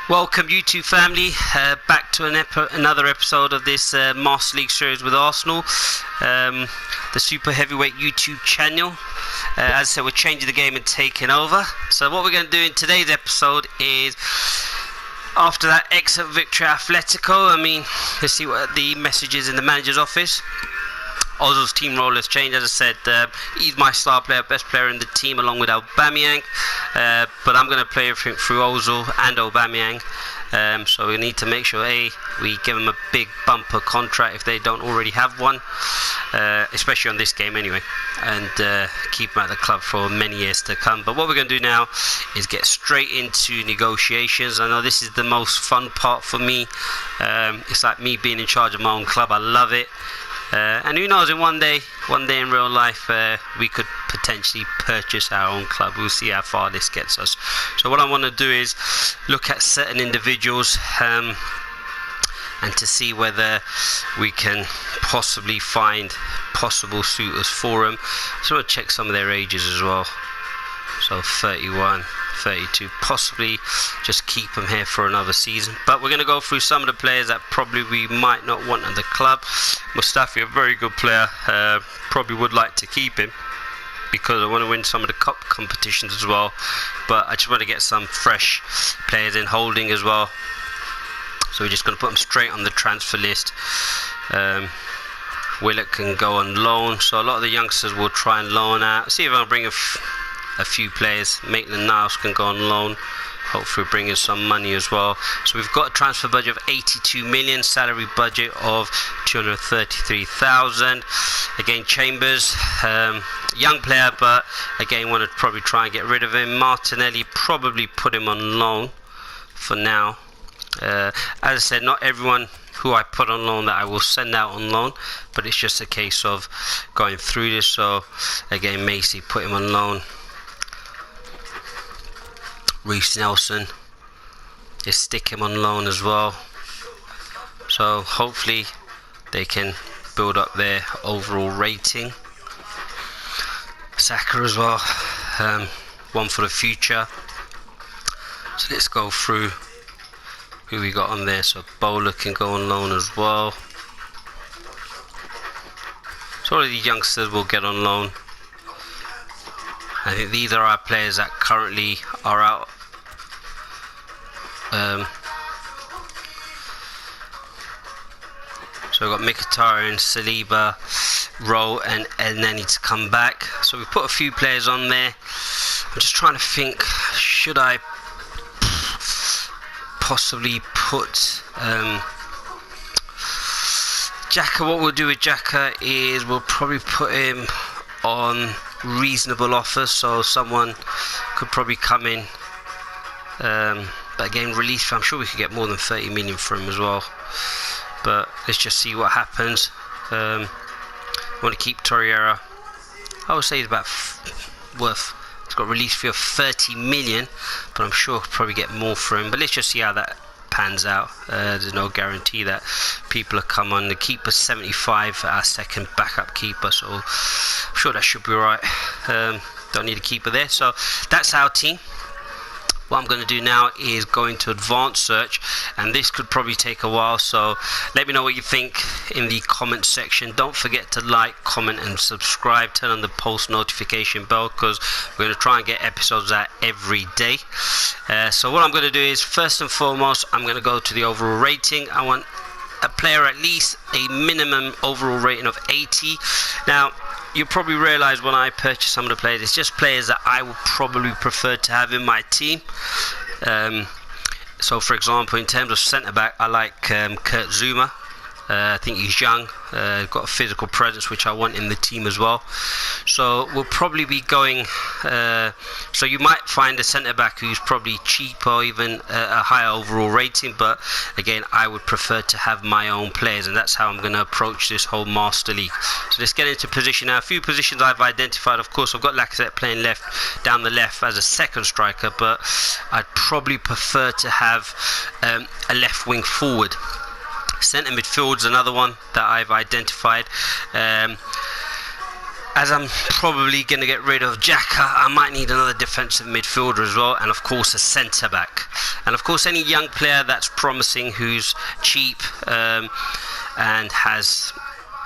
Welcome YouTube family, back to another episode of this Master League series with Arsenal, the Super Heavyweight YouTube channel. As I said, we're changing the game and taking over. So what we're going to do in today's episode is, after that excellent victory at Atletico, let's see what the message is in the manager's office. Ozil's team role has changed. As I said, he's my star player, best player in the team, along with Aubameyang. But I'm going to play everything through Ozil and Aubameyang. So we need to make sure, we give them a big bumper contract if they don't already have one, especially on this game anyway, and keep them at the club for many years to come. But what we're going to do now is get straight into negotiations. I know this is the most fun part for me. It's like me being in charge of my own club. I love it. And who knows, in one day in real life, we could potentially purchase our own club. We'll see how far this gets us. So what I want to do is look at certain individuals and to see whether we can possibly find possible suitors for them. So I'll check some of their ages as well. So 31, 32, possibly just keep them here for another season. But we're going to go through some of the players that probably we might not want at the club. Mustafi, a very good player, probably would like to keep him because I want to win some of the cup competitions as well. But I just want to get some fresh players in. Holding as well. So we're just going to put them straight on the transfer list. Willock can go on loan. So a lot of the youngsters will try and loan out. See if I'll bring a few players. Maitland-Niles can go on loan, hopefully bring in some money as well. So we've got a transfer budget of 82 million, salary budget of 233,000. Again, Chambers, young player, but again want to probably try and get rid of him. Martinelli, probably put him on loan for now. As I said, not everyone who I put on loan that I will send out on loan, but it's just a case of going through this. So again, Macy, put him on loan. Reece Nelson, just stick him on loan as well. So hopefully they can build up their overall rating. Saka as well, one for the future. So let's go through who we got on there. So Bowler can go on loan as well. So all of the youngsters will get on loan. I think these are our players that currently are out. So we've got Mkhitaryan, Saliba, Rowe, and then need to come back. So we put a few players on there. I'm just trying to think, should I possibly put Xhaka? What we'll do with Xhaka is we'll probably put him on reasonable offers, so someone could probably come in, but again, release, I'm sure we could get more than 30 million for him as well, but let's just see what happens. I want to keep Torreira. I would say he's about it's got a release fee of 30 million, but I'm sure I'll probably get more for him, but let's just see how that pans out. There's no guarantee that people will come on. The keeper's 75, our second backup keeper, so I'm sure that should be alright. Don't need a keeper there. So that's our team. What I'm going to do now is go into advanced search, and this could probably take a while, so let me know what you think in the comment section. Don't forget to like, comment and subscribe. Turn on the post notification bell, because we're going to try and get episodes out every day. So what I'm going to do is, first and foremost, I'm going to go to the overall rating. I want a player at least a minimum overall rating of 80. Now you probably realize when I purchase some of the players, it's just players that I would probably prefer to have in my team. So for example, in terms of centre back, I like Kurt Zuma. I think he's young, got a physical presence which I want in the team as well. So we'll probably be going, so you might find a centre back who's probably cheap or even a higher overall rating, but again, I would prefer to have my own players, and that's how I'm going to approach this whole Master League. So let's get into position now. A few positions I've identified. Of course, I've got Lacazette playing down the left as a second striker, but I'd probably prefer to have a left wing forward. Centre midfield's another one that I've identified. as I'm probably going to get rid of Xhaka, I might need another defensive midfielder as well, and of course a centre back, and of course any young player that's promising, who's cheap, and has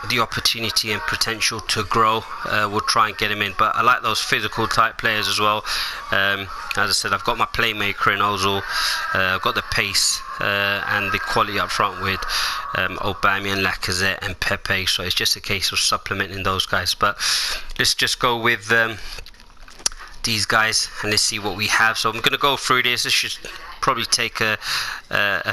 the opportunity and potential to grow, we'll try and get him in. But I like those physical type players as well. As I said, I've got my playmaker in Ozil, I've got the pace and the quality up front with Aubameyang, Lacazette and Pepe, so it's just a case of supplementing those guys. But let's just go with these guys and let's see what we have. So I'm going to go through this. This should probably take a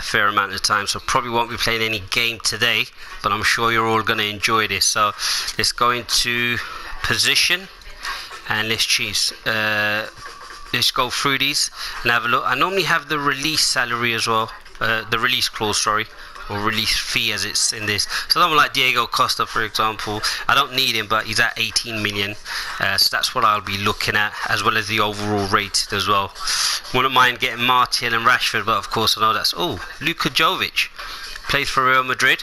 fair amount of time, so probably won't be playing any game today, but I'm sure you're all going to enjoy this. So let's go into position and let's choose. Let's go through these and have a look. I normally have the release salary as well, the release clause, sorry, or release fee as it's in this. So someone like Diego Costa, for example, I don't need him, but he's at 18 million, so that's what I'll be looking at, as well as the overall rated as well. Wouldn't mind getting Martial and Rashford, but of course I know that's Luka Jovic plays for Real Madrid.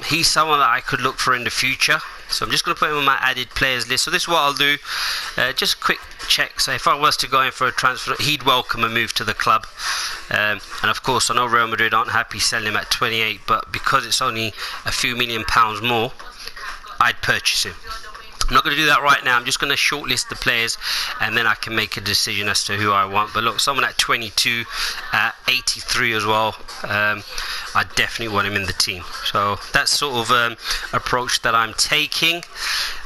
He's someone that I could look for in the future, so I'm just going to put him on my added players list. So this is what I'll do, just a quick check. So if I was to go in for a transfer, he'd welcome a move to the club, and of course I know Real Madrid aren't happy selling him at 28, but because it's only a few £1 million more, I'd purchase him. I'm not going to do that right now. I'm just going to shortlist the players and then I can make a decision as to who I want. But look, someone at 22, at 83 as well, I definitely want him in the team. So that's sort of approach that I'm taking.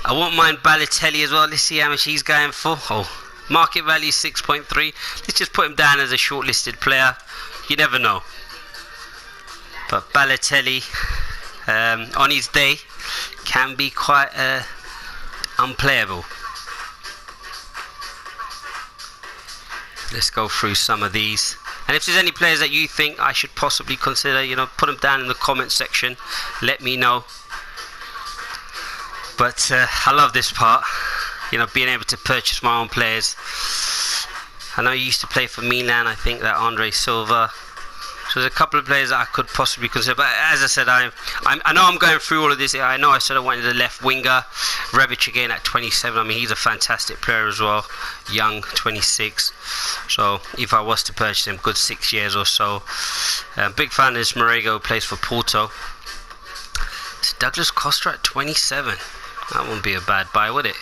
I won't mind Balotelli as well. Let's see how much he's going for. Market value 6.3. Let's just put him down as a shortlisted player. You never know. But Balotelli, on his day, can be quite unplayable. Let's go through some of these, and if there's any players that you think I should possibly consider, put them down in the comment section, let me know. But I love this part, being able to purchase my own players. I know you used to play for Milan, I think, that Andre Silva. So there's a couple of players that I could possibly consider, but as I said, I know I'm going through all of this. I know I said I wanted a left winger. Rebic again at 27. I mean, he's a fantastic player as well, young, 26. So if I was to purchase him, good 6 years or so. Big fan of this Morego, plays for Porto. It's Douglas Costa at 27. That wouldn't be a bad buy, would it?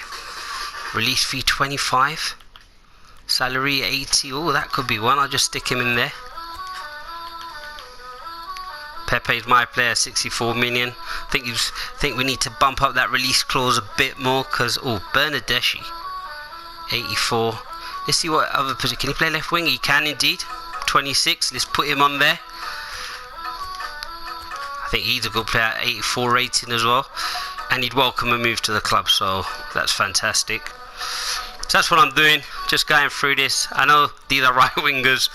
Release fee 25. Salary 80. That could be one. I'll just stick him in there. Pepe's my player, 64 million. I think we need to bump up that release clause a bit more, because Bernardeschi, 84. Let's see what other position. Can he play left wing? He can indeed. 26. Let's put him on there. I think he's a good player, 84 rating as well, and he'd welcome a move to the club, so that's fantastic. So that's what I'm doing, just going through this. I know these are right wingers,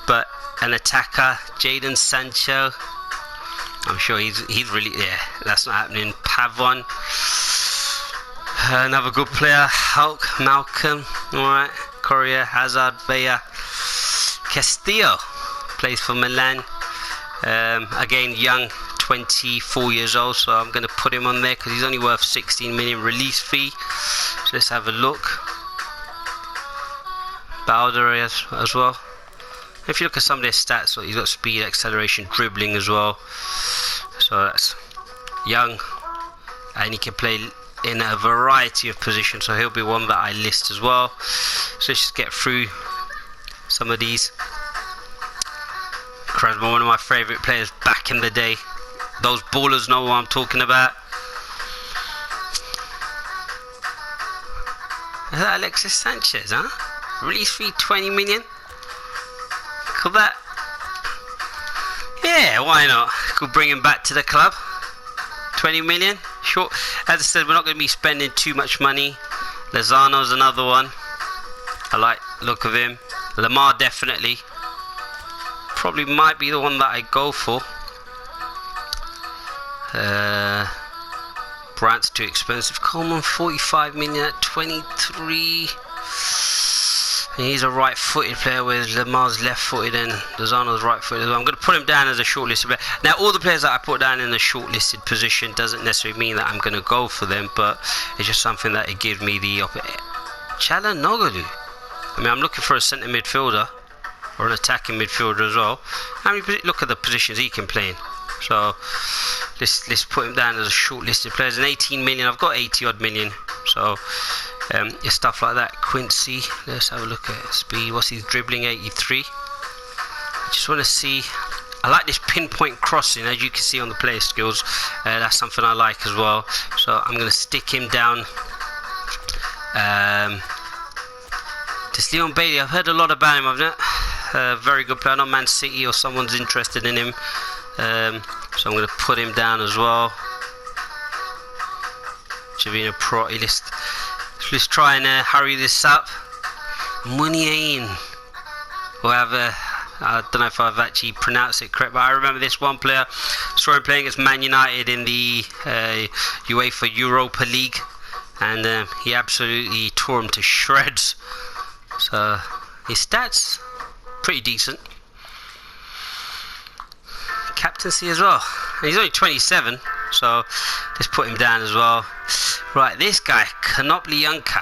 but an attacker, Jadon Sancho, I'm sure he's really, that's not happening. Pavon, another good player. Hulk, Malcolm, alright. Correa, Hazard, Villa. Castillo plays for Milan. Again, young, 24 years old, so I'm going to put him on there because he's only worth 16 million release fee. So let's have a look. Bowder as well. If you look at some of their stats, he's got speed, acceleration, dribbling as well. So that's young, and he can play in a variety of positions, so he'll be one that I list as well. So let's just get through some of these. Krasma, one of my favourite players back in the day. Those ballers know what I'm talking about. Is that Alexis Sanchez, huh? Release fee 20 million. Could that? Yeah, why not? Could bring him back to the club. 20 million. Sure. As I said, we're not going to be spending too much money. Lozano's another one. I like the look of him. Lamar definitely. Probably might be the one that I go for. Brandt's too expensive. Coleman 45 million at 23. He's a right-footed player, whereas Lamar's left-footed and Lozano's right-footed as well. I'm going to put him down as a shortlisted player. Now, all the players that I put down in the shortlisted position doesn't necessarily mean that I'm going to go for them, but it's just something that it gives me the opportunity. Çalhanoğlu. I mean, I'm looking for a centre midfielder or an attacking midfielder as well. Look at the positions he can play in. So let's put him down as a shortlisted player. An 18 million. I've got 80 odd million. So it's stuff like that. Quincy, let's have a look at speed. What's his dribbling? 83. I just want to see. I like this pinpoint crossing, as you can see on the player skills. That's something I like as well. So I'm going to stick him down. This Leon Bailey, I've heard a lot about him. I've not very good player. Not Man City or someone's interested in him. So I'm going to put him down as well. Javina Proti. Let's try and hurry this up. Muniain. Whoever, I don't know if I've actually pronounced it correct, but I remember this one player. Saw him playing against Man United in the UEFA Europa League, and he absolutely tore him to shreds. So his stats pretty decent. Captaincy as well. And he's only 27, so let's put him down as well. Right, this guy, Konoplyanka.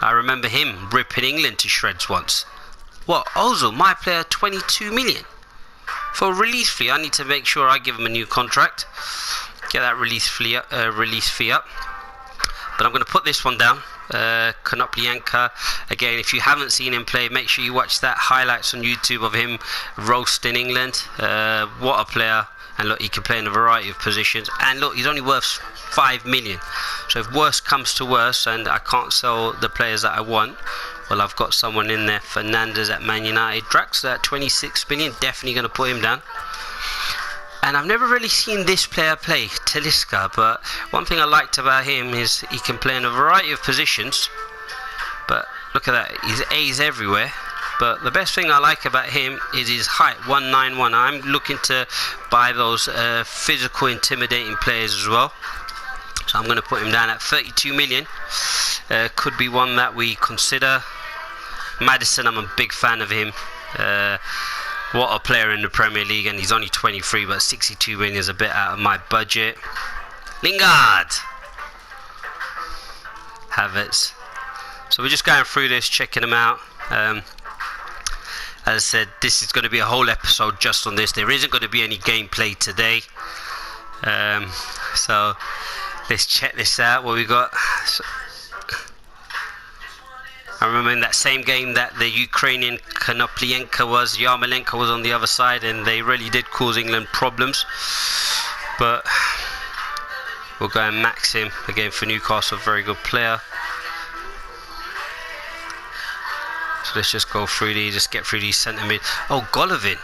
I remember him ripping England to shreds once. What? Ozil, my player, 22 million. For a release fee, I need to make sure I give him a new contract. Get that release fee up. But I'm going to put this one down. Konoplyanka. Again, if you haven't seen him play, make sure you watch that highlights on YouTube of him roasting England. What a player. And look, he can play in a variety of positions. And look, he's only worth 5 million. So if worse comes to worse and I can't sell the players that I want, well, I've got someone in there. Fernandes at Man United. Draxler at 26 million. Definitely going to put him down. And I've never really seen this player play, Talisca, but one thing I liked about him is he can play in a variety of positions. But look at that, his A's everywhere. But the best thing I like about him is his height, 191. I'm looking to buy those physical, intimidating players as well. So I'm going to put him down at 32 million. Could be one that we consider. Maddison, I'm a big fan of him. What a player in the Premier League, and he's only 23, but 62 million is a bit out of my budget. Lingard, Havertz. So we're just going through this, checking them out. As I said, this is going to be a whole episode just on this. There isn't going to be any gameplay today. So let's check this out. What we got. I remember in that same game that the Ukrainian Konoplyanka was, Yarmolenko was on the other side, and they really did cause England problems. But we'll go and max him again for Newcastle, very good player. So let's just go through these, just get through these centre mid. Oh, Golovin.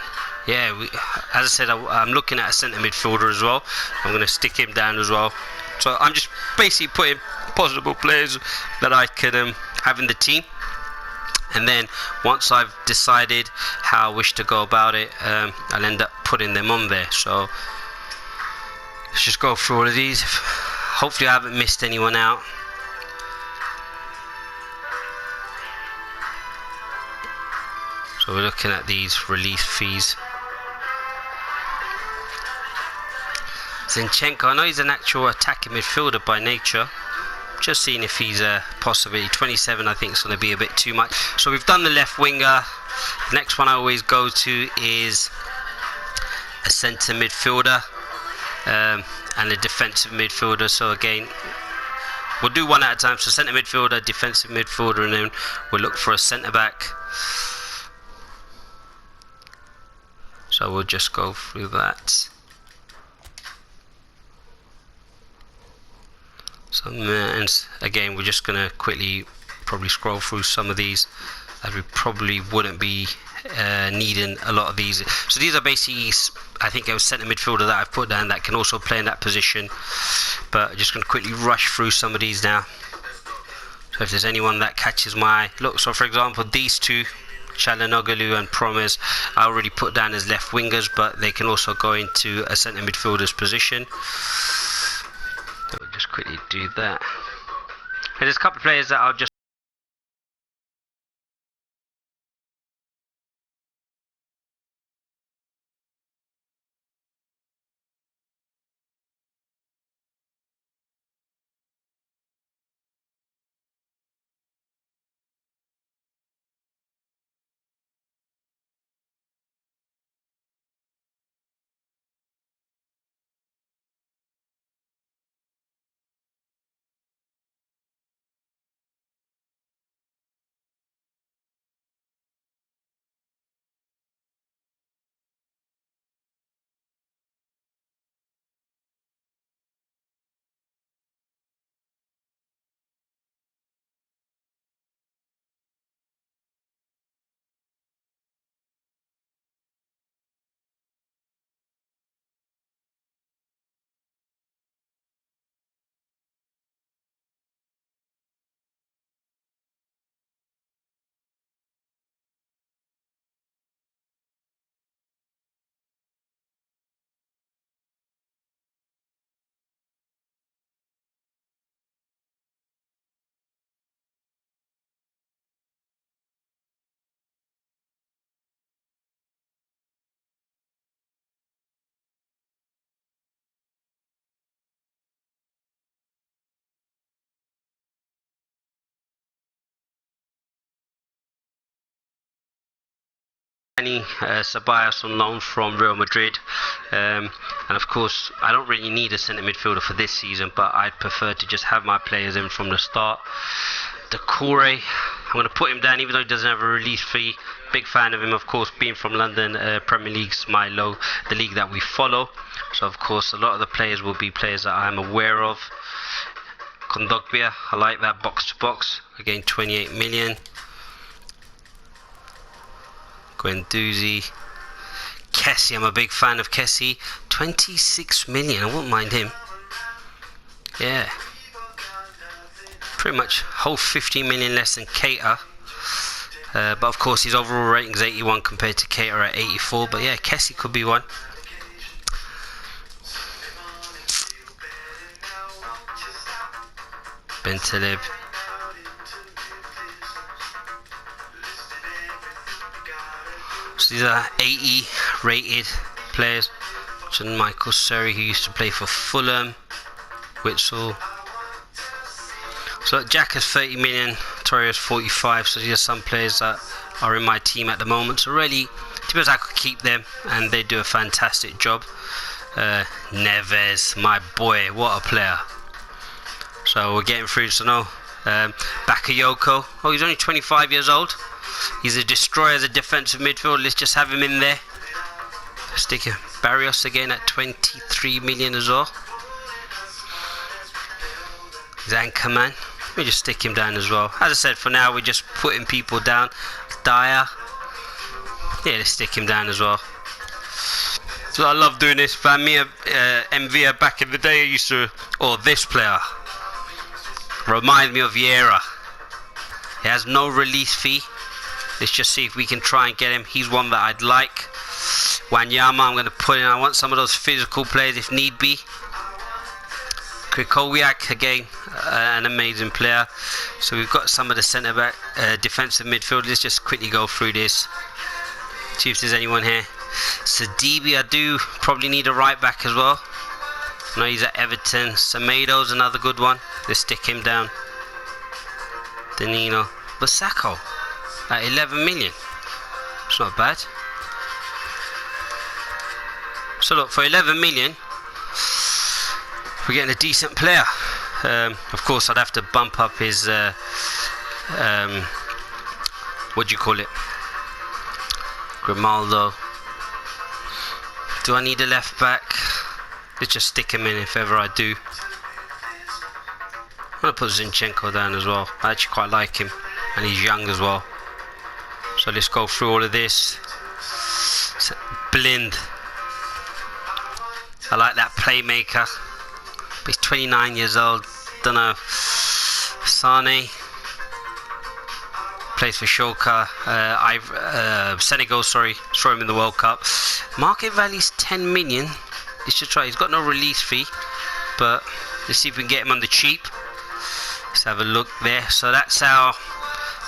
Yeah, as I said, I'm looking at a centre midfielder as well. I'm going to stick him down as well. So I'm just basically putting possible players that I could have in the team, and then once I've decided how I wish to go about it, I'll end up putting them on there. So let's just go through all of these. Hopefully I haven't missed anyone out. So we're looking at these release fees. Zinchenko, I know he's an actual attacking midfielder by nature. Just seeing if he's a possibility. 27 I think is going to be a bit too much. So we've done the left winger. The next one I always go to is a centre midfielder and a defensive midfielder. So again, we'll do one at a time. So centre midfielder, defensive midfielder, and then we'll look for a centre back. So we'll just go through that. So, and again, we're just going to quickly probably scroll through some of these, as we probably wouldn't be needing a lot of these. So these are basically, I think it was centre midfielder that I've put down that can also play in that position. But I'm just going to quickly rush through some of these now. So if there's anyone that catches my eye. Look, so for example, these two, Çalhanoğlu and Promes, I already put down as left wingers, but they can also go into a centre midfielder's position. We'll just quickly do that. And there's a couple of players that I'll just Ceballos on loan from Real Madrid, and of course I don't really need a centre midfielder for this season, but I'd prefer to just have my players in from the start. Decore, I'm going to put him down even though he doesn't have a release fee. Big fan of him, of course, being from London. Premier League's the league that we follow, so of course a lot of the players will be players that I'm aware of. Kondogbia, I like that, box to box, again 28 million. Guendouzi, Kessie, I'm a big fan of Kessie, 26 million, I wouldn't mind him. Yeah, pretty much whole 15 million less than Keita, but of course his overall rating is 81 compared to Keita at 84, but yeah, Kessie could be one. Bentaleb, so these are 80 rated players. John Michael Surrey, who used to play for Fulham, Witsel. So Jack has 30 million, Torres 45, so these are some players that are in my team at the moment. So really, to be honest, I could keep them and they do a fantastic job. Neves, my boy, what a player. So we're getting through, so no, Bakayoko, oh he's only 25 years old. He's a destroyer as a defensive midfielder, let's just have him in there. Stick him. Barrios again at 23 million as well. He's Anchorman. We just stick him down as well. As I said, for now we're just putting people down. Dyer, yeah, let's stick him down as well. So I love doing this. For me, MV back in the day, I used to, this player reminds me of Vieira. He has no release fee. Let's just see if we can try and get him. He's one that I'd like. Wanyama, I'm going to put in. I want some of those physical players if need be. Krikowiak, again, an amazing player. So we've got some of the centre back, defensive midfield. Let's just quickly go through this. See if there's anyone here. Sidibe, I do probably need a right back as well. No, he's at Everton. Semedo's another good one. Let's stick him down. Danilo. Basako at 11 million. It's not bad. So look, for 11 million, we're getting a decent player. Of course, I'd have to bump up his, what do you call it? Grimaldo. Do I need a left back? Let's just stick him in if ever I do. I'm going to put Zinchenko down as well. I actually quite like him. And he's young as well. So let's go through all of this. Blind. I like that playmaker. But he's 29 years old. Don't know. Sane. Plays for Schalke. Senegal, sorry. Saw him in the World Cup. Market value's 10 million. Let's just try. He's got no release fee. But let's see if we can get him on the cheap. Let's have a look there. So that's our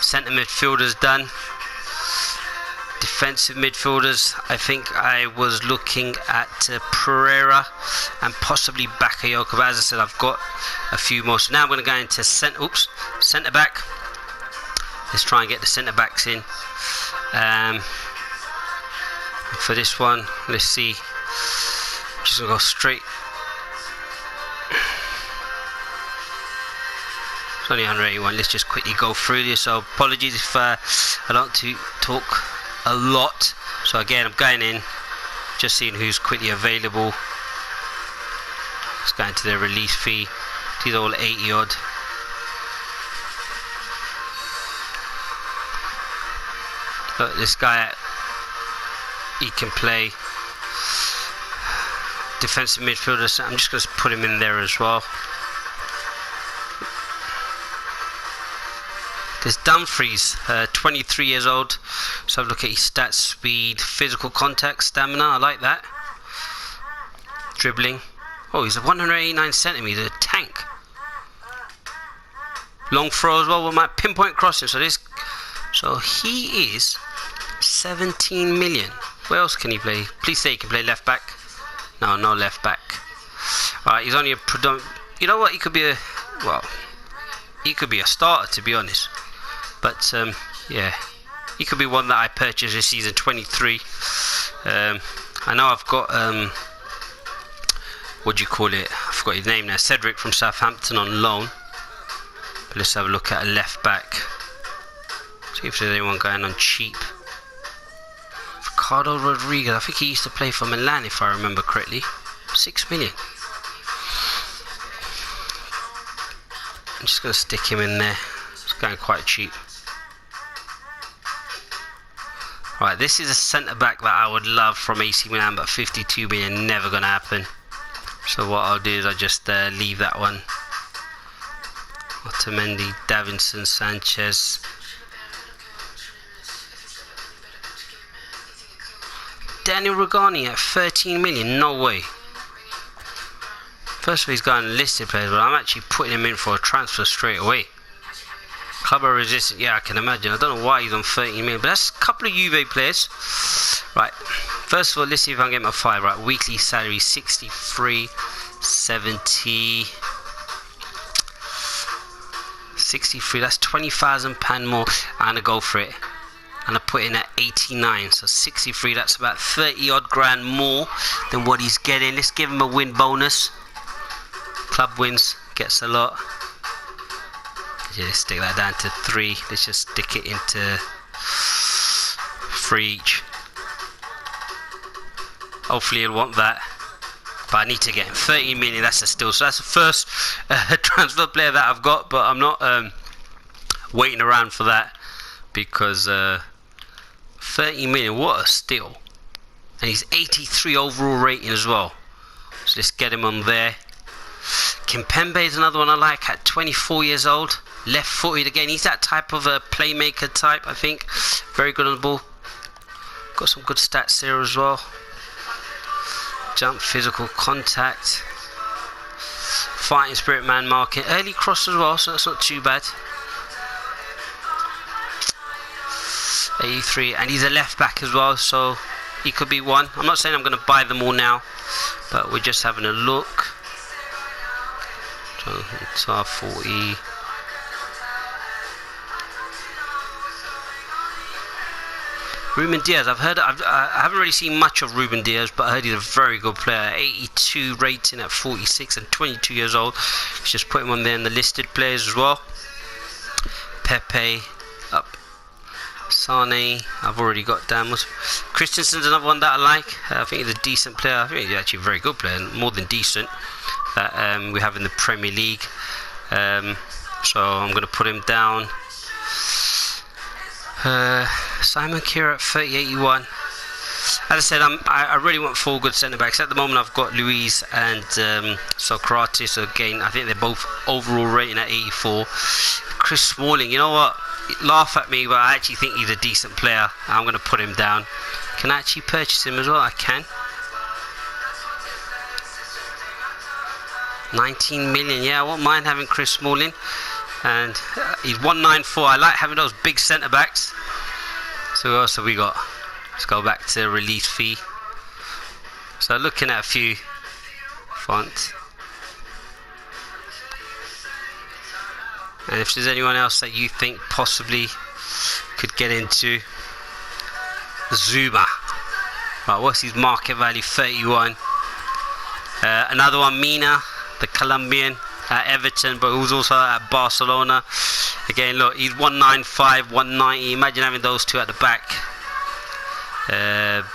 centre midfielders done. Defensive midfielders, I think I was looking at Pereira and possibly Bakayoko. But as I said, I've got a few more. So now I'm going to go into centre back. Let's try and get the centre backs in. For this one, let's see. Just going to go straight. It's only 181. Let's just quickly go through this. So apologies if I don't talk a lot. So again, I'm going in, just seeing who's quickly available. Let's go into their release fee. These are all 80 odd. Look, this guy, he can play defensive midfielder, so I'm just going to put him in there as well. There's Dumfries, 23 years old. So have a look at his stats: speed, physical contact, stamina. I like that. Dribbling. Oh, he's a 189 centimeter, a tank. Long throw as well with my pinpoint crossing. So he is 17 million. Where else can he play? Please say he can play left back. No left back. Alright, he's only a predominant. You know what? He could be a starter, to be honest. But yeah, he could be one that I purchased this season, 23. I know I've got what do you call it? I forgot his name now. Cedric from Southampton on loan. But let's have a look at a left back. See if there's anyone going on cheap. Ricardo Rodriguez. I think he used to play for Milan, if I remember correctly. 6 million. I'm just going to stick him in there. It's going quite cheap. Right, this is a centre back that I would love from AC Milan, but 52 million, never going to happen. So what I'll do is I'll just leave that one. Otamendi, Davinson, Sanchez. Daniel Rugani at 13 million, no way. First of all, he's got unlisted players, but I'm actually putting him in for a transfer straight away. Club of Resistance, yeah, I can imagine. I don't know why he's on 13 million, but that's a couple of Juve players. Right, first of all, let's see if I can get my 5 right. Weekly salary 63, 70, 63. That's £20,000 more. I'm gonna go for it. And I put in at 89, so 63. That's about 30 odd grand more than what he's getting. Let's give him a win bonus. Club wins, gets a lot. Just stick that down to 3. Let's just stick it into 3 each. Hopefully he'll want that. But I need to get him 30 million. That's a steal. So that's the first transfer player that I've got. But I'm not waiting around for that, because 30 million, what a steal. And he's 83 overall rating as well. So let's get him on there. Kimpembe is another one I like at 24 years old. Left footed again. He's that type of a playmaker type, I think. Very good on the ball. Got some good stats here as well. Jump, physical contact. Fighting spirit, man marking. Early cross as well, so that's not too bad. 83, and he's a left back as well, so he could be one. I'm not saying I'm going to buy them all now, but we're just having a look. Tar 40. Ruben Diaz, I haven't really seen much of Ruben Diaz, but I heard he's a very good player. 82 rating at 46 and 22 years old. Let's just put him on there in the listed players as well. Pepe up. Sane, I've already got down. Christensen's another one that I like. I think he's a decent player. I think he's actually a very good player, more than decent, that we have in the Premier League. So I'm going to put him down. Simon Kjær at 3081. As I said, I really want 4 good centre backs. At the moment, I've got Luis and Socrates. So again, I think they're both overall rating at 84. Chris Smalling, you know what? Laugh at me, but I actually think he's a decent player. I'm going to put him down. Can I actually purchase him as well? I can. 19 million. Yeah, I won't mind having Chris Smalling. And he's 194. I like having those big centre backs. So what else have we got? Let's go back to release fee. So looking at a few fonts. And if there's anyone else that you think possibly could get into, Zuma. Right, what's his market value? 31. Another one, Mina, the Colombian at Everton, but who's also at Barcelona. Again, look, he's 195, 190. Imagine having those two at the back.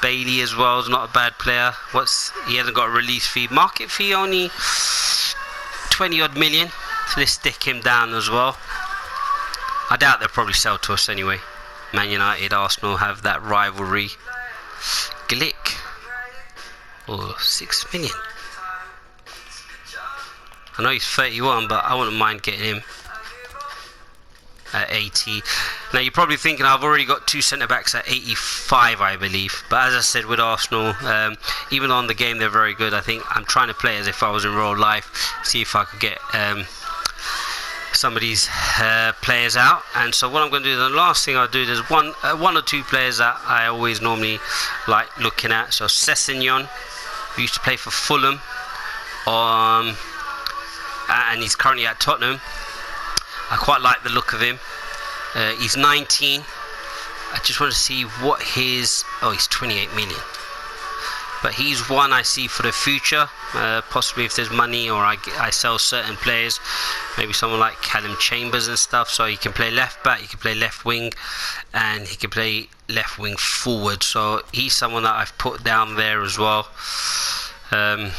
Bailey as well is not a bad player. He hasn't got a release fee. Market fee only 20 odd million. So let's stick him down as well. I doubt they'll probably sell to us anyway. Man United, Arsenal have that rivalry. Glick. Oh, 6 million. I know he's 31, but I wouldn't mind getting him at 80. Now you're probably thinking I've already got 2 centre backs at 85, I believe. But as I said, with Arsenal, even on the game they're very good. I think I'm trying to play as if I was in real life, see if I could get some of these players out. And so what I'm going to do, the last thing I'll do, there's one or two players that I always normally like looking at. So Sessegnon, who used to play for Fulham, and he's currently at Tottenham. I quite like the look of him. He's 19. I just want to see what his... Oh, he's 28 million. But he's one I see for the future. Possibly if there's money, or I sell certain players. Maybe someone like Callum Chambers and stuff. So he can play left back, he can play left wing, and he can play left wing forward. So he's someone that I've put down there as well. And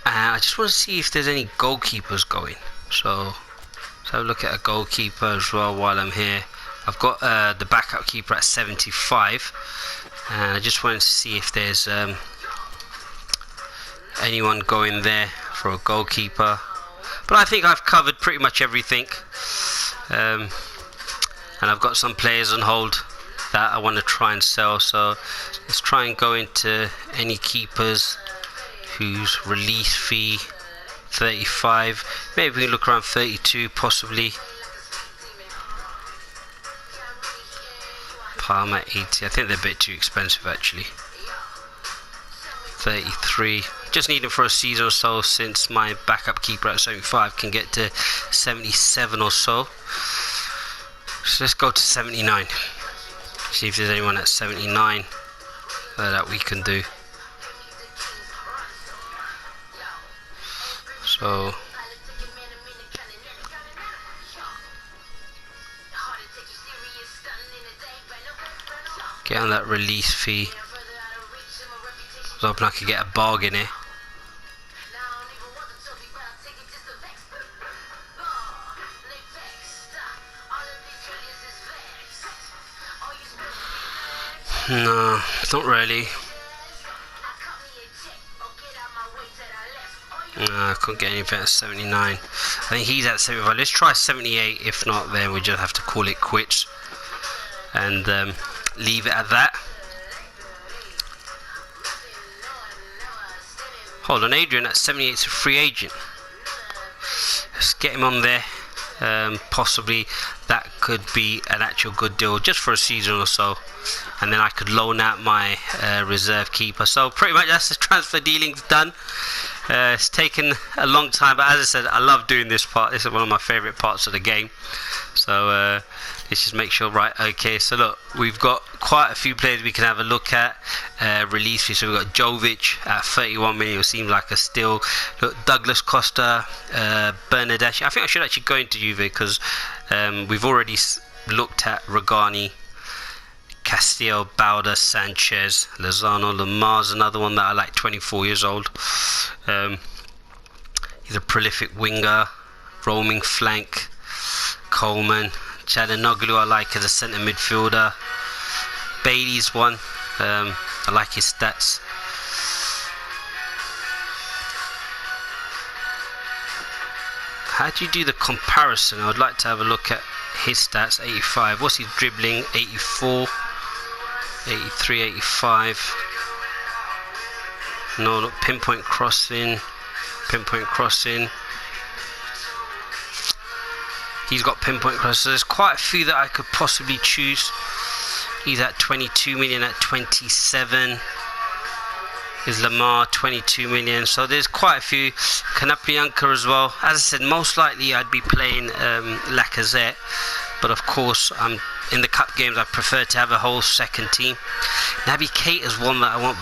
I just want to see if there's any goalkeepers going. So let's have a look at a goalkeeper as well while I'm here. I've got the backup keeper at 75. And I just wanted to see if there's anyone going there for a goalkeeper. But I think I've covered pretty much everything. And I've got some players on hold that I want to try and sell. So let's try and go into any keepers whose release fee 35. Maybe we can look around 32 possibly. Palmer 80. I think they're a bit too expensive actually. 33. Just need them for a season or so, since my backup keeper at 75 can get to 77 or so. So let's go to 79. See if there's anyone at 79 that we can do. So get on that release fee. I was hoping I could get a bargain here. No, not really. No, I couldn't get anything at 79. I think he's at 75. Let's try 78. If not, then we just have to call it quits and leave it at that. Hold on, Adrian at 78 is a free agent. Let's get him on there. Possibly that could be an actual good deal just for a season or so, and then I could loan out my reserve keeper. So pretty much that's the transfer dealings done. It's taken a long time, but as I said, I love doing this part. This is one of my favorite parts of the game. So let's just make sure. Right, okay, so look, we've got quite a few players we can have a look at. Release fee, so we've got Jovic at 31 million. It seems like a steal. Look, Douglas Costa, Bernadette. I think I should actually go into Juve because we've already looked at Regani, Castillo, Bauda, Sanchez, Lozano, Lamar's another one that I like, 24 years old. He's a prolific winger, roaming flank. Coleman, Çalhanoğlu I like as a centre midfielder. Bailey's one, I like his stats. How do you do the comparison? I would like to have a look at his stats. 85, what's his dribbling? 84, 83, 85. No, look, pinpoint crossing. He's got pinpoint crossing. So there's quite a few that I could possibly choose. He's at 22 million at 27. Is Lamar 22 million. So there's quite a few. Canapianca as well. As I said, most likely I'd be playing Lacazette, but of course in the cup games I prefer to have a whole second team. Naby Keita is one that I want.